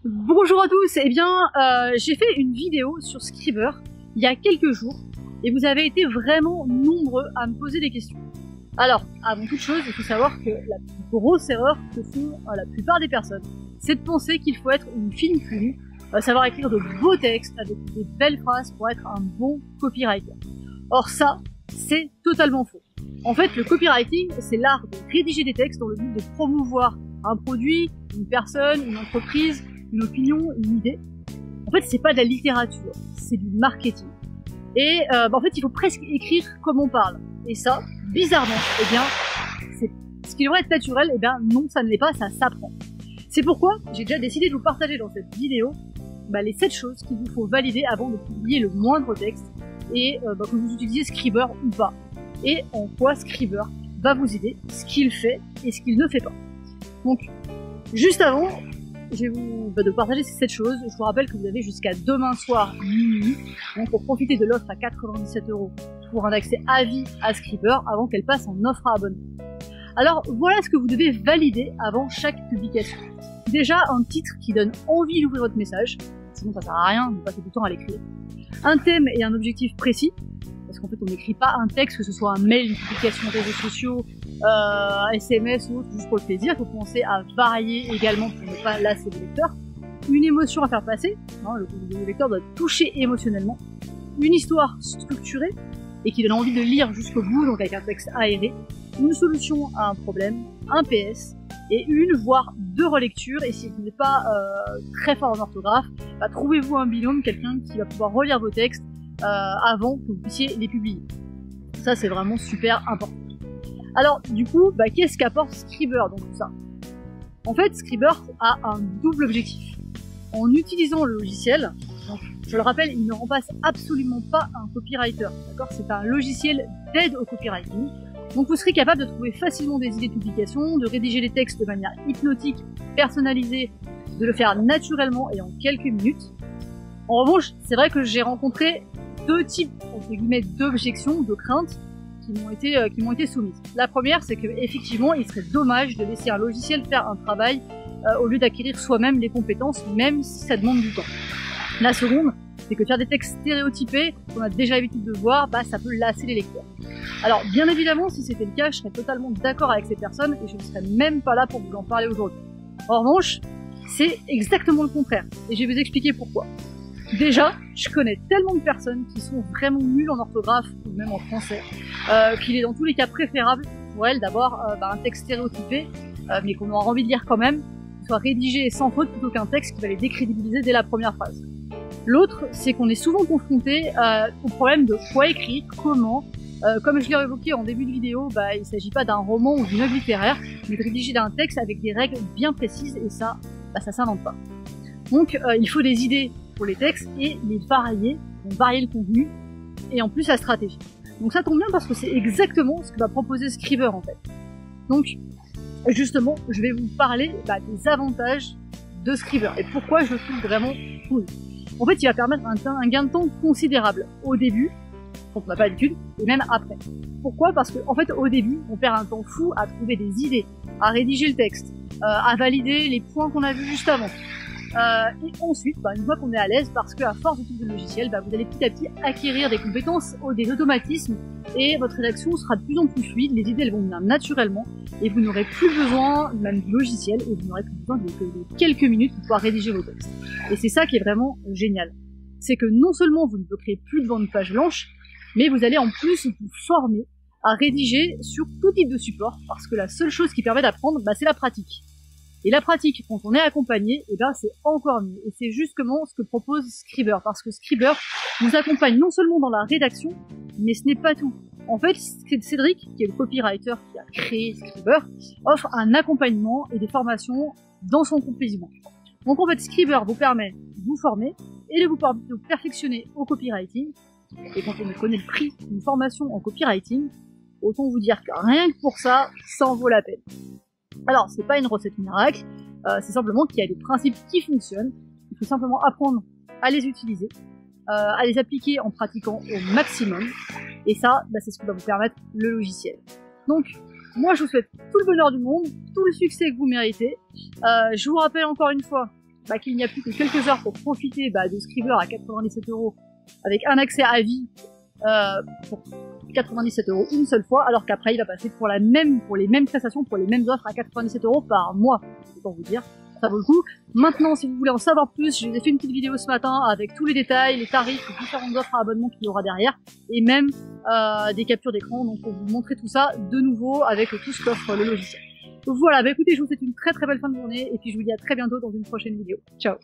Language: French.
Bonjour à tous, eh bien j'ai fait une vidéo sur Scriber il y a quelques jours et vous avez été vraiment nombreux à me poser des questions. Alors, avant toute chose, il faut savoir que la plus grosse erreur que font la plupart des personnes, c'est de penser qu'il faut être une fine plume, savoir écrire de beaux textes avec des belles phrases pour être un bon copywriter. Or ça, c'est totalement faux. En fait, le copywriting, c'est l'art de rédiger des textes dans le but de promouvoir un produit, une personne, une entreprise, une opinion, une idée. En fait, c'est pas de la littérature, c'est du marketing. Et en fait, il faut presque écrire comme on parle. Et ça, bizarrement, eh bien, c'est ce qui devrait être naturel, eh bien non, ça ne l'est pas, ça s'apprend. C'est pourquoi j'ai déjà décidé de vous partager dans cette vidéo les 7 choses qu'il vous faut valider avant de publier le moindre texte et que vous utilisiez Scriber ou pas. Et en quoi Scriber va vous aider, ce qu'il fait et ce qu'il ne fait pas. Donc, juste avant, je vais vous de partager ces 7 choses. Je vous rappelle que vous avez jusqu'à demain soir minuit donc pour profiter de l'offre à 97 € pour un accès à vie à Scriber avant qu'elle passe en offre à abonnement. Alors voilà ce que vous devez valider avant chaque publication. Déjà un titre qui donne envie d'ouvrir votre message, sinon ça sert à rien de passer du temps à l'écrire. Un thème et un objectif précis, parce qu'en fait on n'écrit pas un texte, que ce soit un mail, une publication réseaux sociaux, un SMS ou autre, juste pour le plaisir. Il faut penser à varier également pour ne pas lasser le lecteur. Une émotion à faire passer, le lecteur doit toucher émotionnellement. Une histoire structurée et qui donne envie de lire jusqu'au bout, donc avec un texte aéré. Une solution à un problème, un PS, et une voire 2 relectures. Et si vous n'êtes pas très fort en orthographe, trouvez-vous un binôme, quelqu'un qui va pouvoir relire vos textes avant que vous puissiez les publier. Ça c'est vraiment super important. Alors du coup, qu'est-ce qu'apporte Scriber dans tout ça? En fait, Scriber a un double objectif. En utilisant le logiciel, donc, je le rappelle, il ne remplace absolument pas un copywriter, d'accord? C'est un logiciel d'aide au copywriting. Donc vous serez capable de trouver facilement des idées de publication, de rédiger les textes de manière hypnotique, personnalisée, de le faire naturellement et en quelques minutes. En revanche, c'est vrai que j'ai rencontré 2 types, entre guillemets, d'objections, de craintes qui m'ont été soumises. La première, c'est que effectivement, il serait dommage de laisser un logiciel faire un travail au lieu d'acquérir soi-même les compétences, même si ça demande du temps. La seconde, c'est que faire des textes stéréotypés, qu'on a déjà l'habitude de voir, ça peut lasser les lecteurs. Alors, bien évidemment, si c'était le cas, je serais totalement d'accord avec ces personnes et je ne serais même pas là pour vous en parler aujourd'hui. En revanche, c'est exactement le contraire, et je vais vous expliquer pourquoi. Déjà, je connais tellement de personnes qui sont vraiment nulles en orthographe, ou même en français, qu'il est dans tous les cas préférable pour elles d'avoir un texte stéréotypé, mais qu'on aura envie de lire quand même, qui soit rédigé sans faute plutôt qu'un texte qui va les décrédibiliser dès la première phrase. L'autre, c'est qu'on est souvent confronté au problème de quoi écrire, comment. Comme je l'ai évoqué en début de vidéo, il ne s'agit pas d'un roman ou d'une œuvre littéraire, mais de rédiger un texte avec des règles bien précises, et ça, ça s'invente pas. Donc il faut des idées pour les textes et les varier, donc varier le contenu, et en plus la stratégie. Donc ça tombe bien parce que c'est exactement ce que va proposer Scriber en fait. Donc justement, je vais vous parler des avantages de Scriber et pourquoi je le trouve vraiment cool. En fait, il va permettre un gain de temps considérable au début, quand on n'a pas l'habitude, et même après. Pourquoi? Parce que en fait, au début, on perd un temps fou à trouver des idées, à rédiger le texte, à valider les points qu'on a vus juste avant. Et ensuite, une fois qu'on est à l'aise, parce qu'à force d'utiliser le logiciel, vous allez petit à petit acquérir des compétences, des automatismes, et votre rédaction sera de plus en plus fluide, les idées elles vont venir naturellement, et vous n'aurez plus besoin même du logiciel, et vous n'aurez plus besoin de quelques minutes pour pouvoir rédiger vos textes. Et c'est ça qui est vraiment génial. C'est que non seulement vous ne bloquerez plus devant une page blanche, mais vous allez en plus vous former à rédiger sur tout type de support, parce que la seule chose qui permet d'apprendre, c'est la pratique. Et la pratique, quand on est accompagné, c'est encore mieux. Et c'est justement ce que propose Scriber, parce que Scriber nous accompagne non seulement dans la rédaction, mais ce n'est pas tout. En fait, Cédric, qui est le copywriter qui a créé Scriber, offre un accompagnement et des formations dans son complément. Donc en fait, Scriber vous permet de vous former et de vous perfectionner au copywriting. Et quand on connaît le prix d'une formation en copywriting, autant vous dire que rien que pour ça, ça en vaut la peine. Alors, c'est pas une recette miracle, c'est simplement qu'il y a des principes qui fonctionnent, il faut simplement apprendre à les utiliser, à les appliquer en pratiquant au maximum, et ça, c'est ce que va vous permettre le logiciel. Donc, moi je vous souhaite tout le bonheur du monde, tout le succès que vous méritez. Je vous rappelle encore une fois qu'il n'y a plus que quelques heures pour profiter de Scribbr à 97 € avec un accès à vie pour 97 € une seule fois, alors qu'après il va passer pour les mêmes prestations, pour les mêmes offres à 97 € par mois. C'est pour vous dire, ça vaut le coup. Maintenant, si vous voulez en savoir plus, je vous ai fait une petite vidéo ce matin avec tous les détails, les tarifs, les différentes offres à abonnement qu'il y aura derrière, et même des captures d'écran, donc pour vous montrer tout ça de nouveau avec tout ce qu'offre le logiciel. Donc voilà, écoutez, je vous souhaite une très très belle fin de journée, et puis je vous dis à très bientôt dans une prochaine vidéo. Ciao!